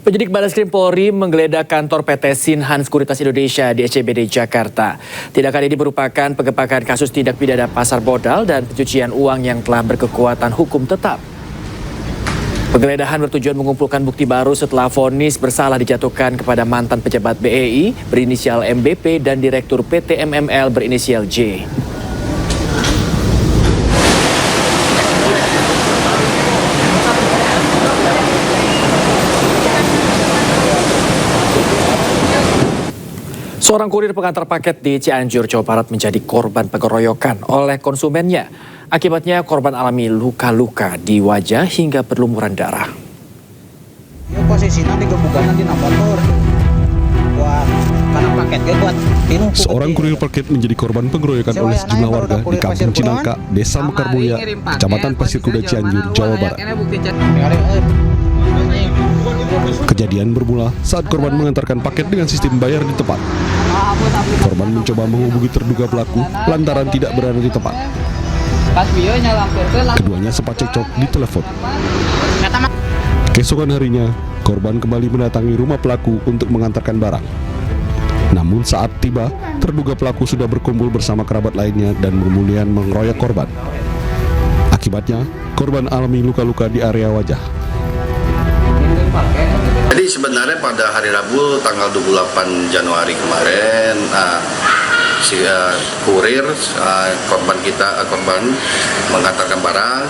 Penyidik Barreskrim Polri menggeledah kantor PT Sinhan Sekuritas Indonesia di SCBD Jakarta. Tindakan ini merupakan pengepakan kasus tindak pidana pasar modal dan pencucian uang yang telah berkekuatan hukum tetap. Penggeledahan bertujuan mengumpulkan bukti baru setelah vonis bersalah dijatuhkan kepada mantan pejabat BEI berinisial MBP dan Direktur PT MML berinisial J. Seorang kurir pengantar paket di Cianjur, Jawa Barat menjadi korban pengeroyokan oleh konsumennya. Akibatnya korban alami luka-luka di wajah hingga berlumuran darah. Posisinya digebukan di motor. Buat karena paketnya buat minum. Seorang kurir paket menjadi korban pengeroyokan oleh sejumlah warga di Kampung Cinangka, Desa Mekarmulia, Kecamatan Pasir Kuda, Cianjur, Jawa Barat. Kejadian bermula saat korban mengantarkan paket dengan sistem bayar di tempat. Korban mencoba menghubungi terduga pelaku lantaran tidak berada di tempat. Keduanya sempat cekcok di telepon. Keesokan harinya, korban kembali mendatangi rumah pelaku untuk mengantarkan barang. Namun saat tiba, terduga pelaku sudah berkumpul bersama kerabat lainnya dan kemudian mengeroyok korban. Akibatnya, korban alami luka-luka di area wajah. Jadi sebenarnya pada hari Rabu tanggal 28 Januari kemarin si kurir korban mengantarkan barang.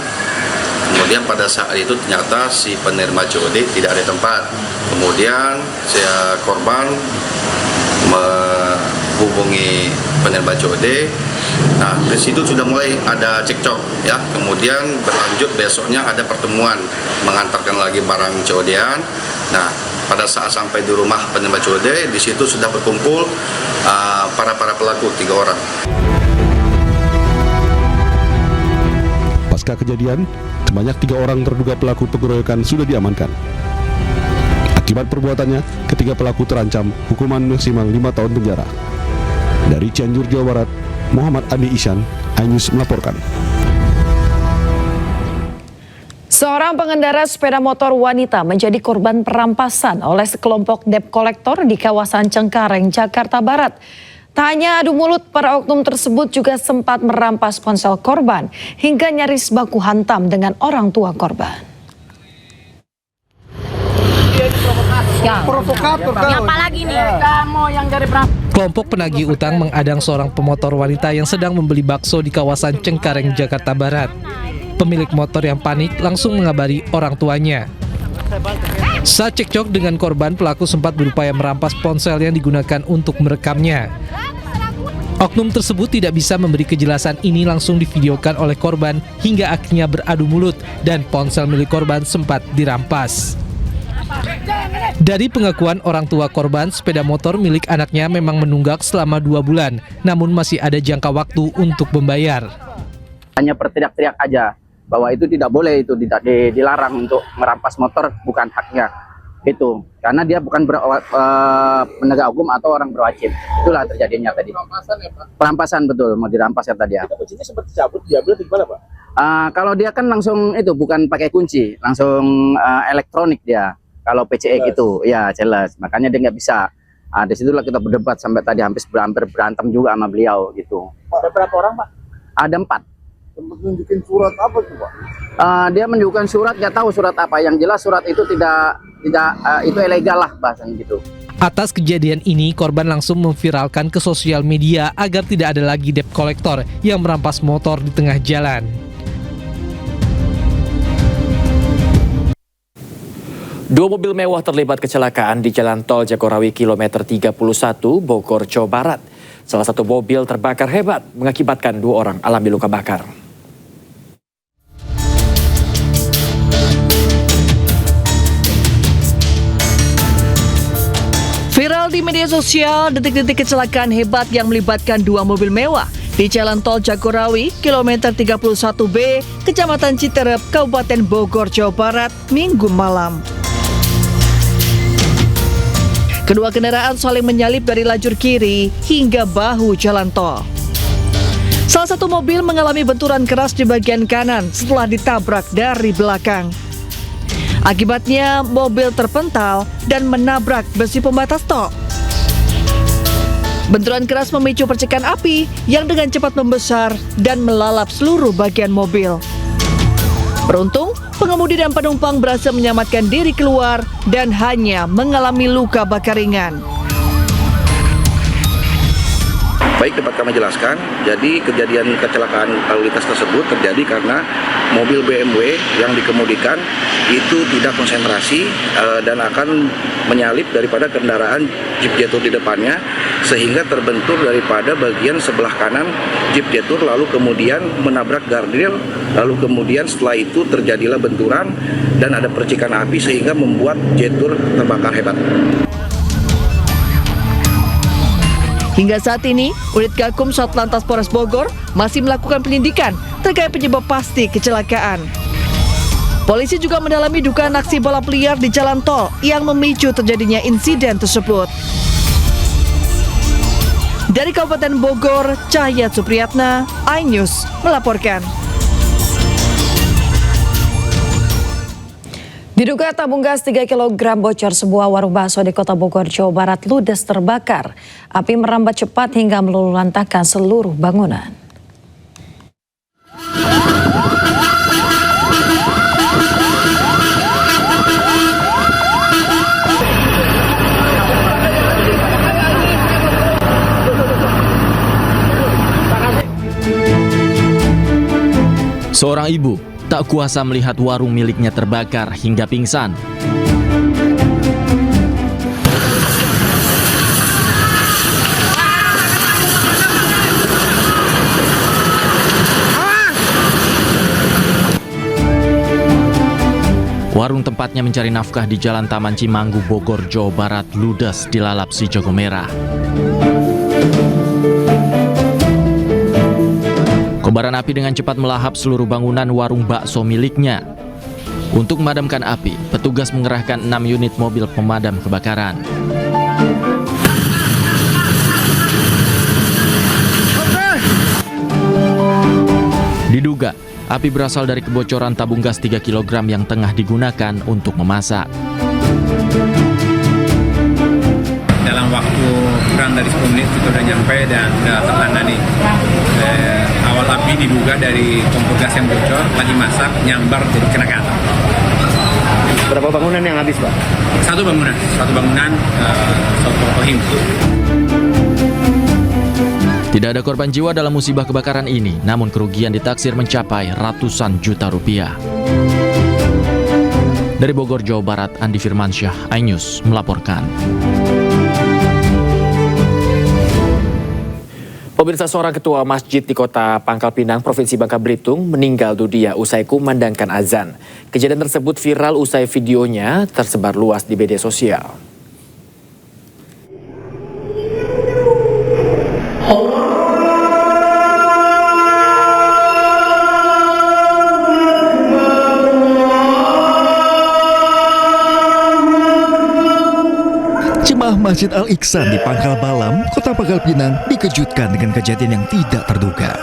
Kemudian pada saat itu ternyata si penerima COD tidak ada di tempat. Kemudian si korban menghubungi penerima COD. Nah, di situ sudah mulai ada cekcok ya. Kemudian berlanjut besoknya ada pertemuan mengantarkan lagi barang COD-an. Nah, pada saat sampai di rumah penerima COD, di situ sudah berkumpul para pelaku 3 orang. Pasca kejadian, sebanyak 3 orang terduga pelaku pengeroyokan sudah diamankan. Akibat perbuatannya, ketiga pelaku terancam hukuman maksimal 5 tahun penjara. Dari Cianjur, Jawa Barat, Muhammad Adi Isyan, iNews melaporkan. Seorang pengendara sepeda motor wanita menjadi korban perampasan oleh sekelompok debt collector di kawasan Cengkareng, Jakarta Barat. Tak hanya adu mulut, para oknum tersebut juga sempat merampas ponsel korban hingga nyaris baku hantam dengan orang tua korban. Kelompok penagih utang mengadang seorang pemotor wanita yang sedang membeli bakso di kawasan Cengkareng, Jakarta Barat. Pemilik motor yang panik langsung mengabari orang tuanya. Saat cekcok dengan korban, pelaku sempat berupaya merampas ponsel yang digunakan untuk merekamnya. Oknum tersebut tidak bisa memberi kejelasan, ini langsung divideokan oleh korban hingga akhirnya beradu mulut dan ponsel milik korban sempat dirampas. Dari pengakuan orang tua korban, sepeda motor milik anaknya memang menunggak selama 2 bulan, namun masih ada jangka waktu untuk membayar. Hanya berteriak-teriak aja bahwa itu tidak boleh, itu tidak dilarang untuk merampas motor, bukan haknya itu, karena dia bukan penegak hukum atau orang berwajib. Itulah terjadinya tadi. Perampasan ya, Pak? Perampasan, betul, mau dirampas ya tadi ya. Kuncinya sempat dicabut, diambil di mana, Pak? Kalau dia kan langsung itu bukan pakai kunci, langsung elektronik dia. Kalau PCE gitu, ya jelas. Makanya dia nggak bisa. Disitulah kita berdebat sampai tadi hampir berantem juga sama beliau gitu. Ada berapa orang, Pak? Ada 4. Sempat nunjukin surat apa tuh, Pak? Dia menunjukkan surat, nggak tahu surat apa. Yang jelas surat itu tidak itu ilegal lah bahasanya gitu. Atas kejadian ini, korban langsung memviralkan ke sosial media agar tidak ada lagi debt collector yang merampas motor di tengah jalan. Dua mobil mewah terlibat kecelakaan di Jalan Tol Jagorawi kilometer 31 Bogor, Jawa Barat. Salah satu mobil terbakar hebat mengakibatkan 2 orang alami luka bakar. Viral di media sosial detik-detik kecelakaan hebat yang melibatkan 2 mobil mewah di Jalan Tol Jagorawi kilometer 31B, Kecamatan Citerep, Kabupaten Bogor, Jawa Barat, Minggu malam. Kedua kendaraan saling menyalip dari lajur kiri hingga bahu jalan tol. Salah satu mobil mengalami benturan keras di bagian kanan setelah ditabrak dari belakang. Akibatnya mobil terpental dan menabrak besi pembatas tol. Benturan keras memicu percikan api yang dengan cepat membesar dan melalap seluruh bagian mobil. Beruntung, pengemudi dan penumpang berhasil menyelamatkan diri keluar dan hanya mengalami luka bakar ringan. Baik, dapat kami jelaskan, jadi kejadian kecelakaan lalu lintas tersebut terjadi karena mobil BMW yang dikemudikan itu tidak konsentrasi dan akan menyalip daripada kendaraan Jeep Jetour di depannya, sehingga terbentur daripada bagian sebelah kanan Jeep Jetour, lalu kemudian menabrak guardrail, lalu kemudian setelah itu terjadilah benturan dan ada percikan api sehingga membuat Jetour terbakar hebat. Hingga saat ini, unit Gakum Satlantas Polres Bogor masih melakukan penyelidikan terkait penyebab pasti kecelakaan. Polisi juga mendalami dugaan aksi balap liar di jalan tol yang memicu terjadinya insiden tersebut. Dari Kabupaten Bogor, Cahyat Supriyatna, iNews melaporkan. Diduga tabung gas 3 kg bocor sebuah warung bakso di Kota Bogor, Jawa Barat ludes terbakar. Api merambat cepat hingga meluluhlantahkan seluruh bangunan. Seorang ibu tak kuasa melihat warung miliknya terbakar hingga pingsan. Warung tempatnya mencari nafkah di Jalan Taman Cimanggu, Bogor, Jawa Barat ludes dilalap si jago merah. Kobaran api dengan cepat melahap seluruh bangunan warung bakso miliknya. Untuk memadamkan api, petugas mengerahkan 6 unit mobil pemadam kebakaran. Diduga, api berasal dari kebocoran tabung gas 3 kg yang tengah digunakan untuk memasak. Dalam waktu kurang dari 10 menit kita sudah nyampe dan sudah tertangani. Awal api diduga dari kompor gas yang bocor, lagi masak, nyambar jadi kena ke atap. Berapa bangunan yang habis, Pak? Satu bangunan, satu pohim. Tidak ada korban jiwa dalam musibah kebakaran ini, namun kerugian ditaksir mencapai ratusan juta rupiah. Dari Bogor, Jawa Barat, Andi Firmansyah, iNews melaporkan. Pemirsa, seorang ketua masjid di Kota Pangkal Pinang, Provinsi Bangka Belitung meninggal dunia usai kumandangkan azan. Kejadian tersebut viral usai videonya tersebar luas di media sosial. Jemaah Masjid Al-Ihsan di Pangkal Balam, Kota Pangkal Pinang dikejutkan dengan kejadian yang tidak terduga.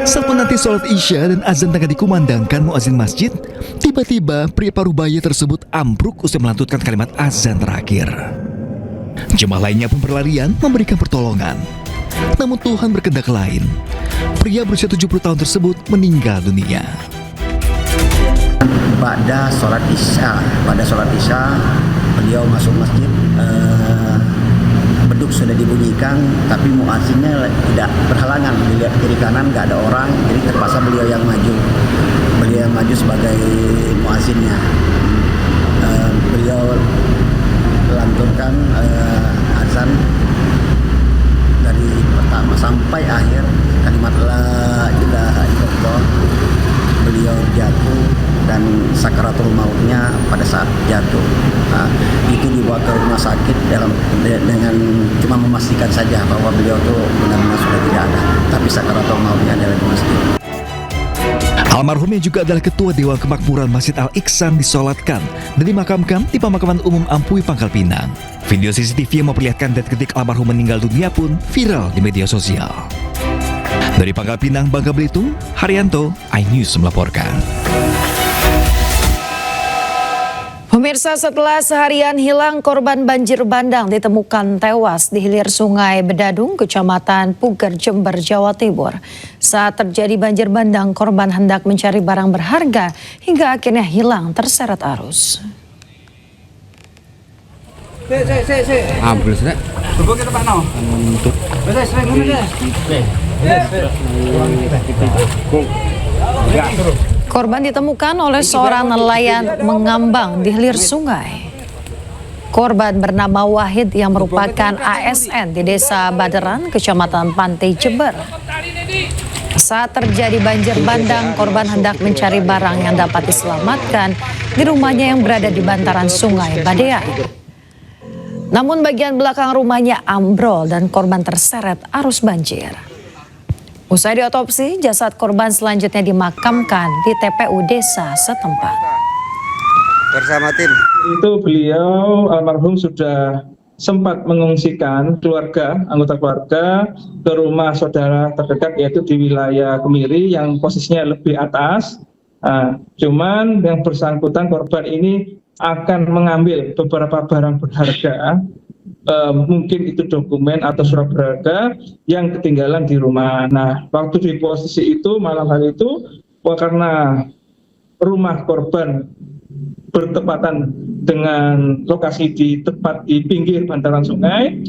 Saat menanti sholat Isya dan azan tengah dikumandangkan muazin masjid, tiba-tiba pria parubaya tersebut ambruk usai melantutkan kalimat azan terakhir. Jemaah lainnya pun berlarian memberikan pertolongan. Namun Tuhan berkehendak lain. Pria berusia 70 tahun tersebut meninggal dunia. Pada sholat isya beliau masuk masjid, beduk sudah dibunyikan, tapi muazzinnya tidak berhalangan, dilihat kiri kanan nggak ada orang, jadi terpaksa beliau yang maju sebagai muazzinnya. Beliau lanturkan azan dari pertama sampai akhir, kalimat la ilaha illallah. Beliau jatuh dan sakaratul mautnya pada saat jatuh. Itu dibawa ke rumah sakit dengan cuma memastikan saja bahwa beliau itu benar-benar sudah tidak ada, tapi sakaratul mautnya adalah di masjid. Almarhum yang juga adalah Ketua Dewan Kemakmuran Masjid Al-Ihsan disolatkan dan dimakamkan di Pemakaman Umum Ampui, Pangkal Pinang. Video CCTV yang memperlihatkan detik-detik almarhum meninggal dunia pun viral di media sosial. Dari Pangkal Pinang, Bangka Belitung, Haryanto, iNews melaporkan. Pemirsa, setelah seharian hilang, korban banjir bandang ditemukan tewas di hilir Sungai Bedadung, Kecamatan Puger, Jember, Jawa Timur. Saat terjadi banjir bandang, korban hendak mencari barang berharga hingga akhirnya hilang terseret arus. Korban ditemukan oleh seorang nelayan mengambang di hilir sungai. Korban bernama Wahid yang merupakan ASN di Desa Baderan, Kecamatan Pantai, Jember. Saat terjadi banjir bandang, korban hendak mencari barang yang dapat diselamatkan di rumahnya yang berada di bantaran Sungai Badean. Namun bagian belakang rumahnya ambrol dan korban terseret arus banjir. Usai diotopsi, jasad korban selanjutnya dimakamkan di TPU desa setempat. Bersama tim. Itu beliau almarhum sudah sempat mengungsikan anggota keluarga ke rumah saudara terdekat, yaitu di wilayah Kemiri yang posisinya lebih atas. Cuman yang bersangkutan korban ini akan mengambil beberapa barang berharga, mungkin itu dokumen atau surat berharga yang ketinggalan di rumah. Nah, waktu di posisi itu malam hari itu, karena rumah korban bertepatan dengan lokasi tepat di pinggir bantaran sungai,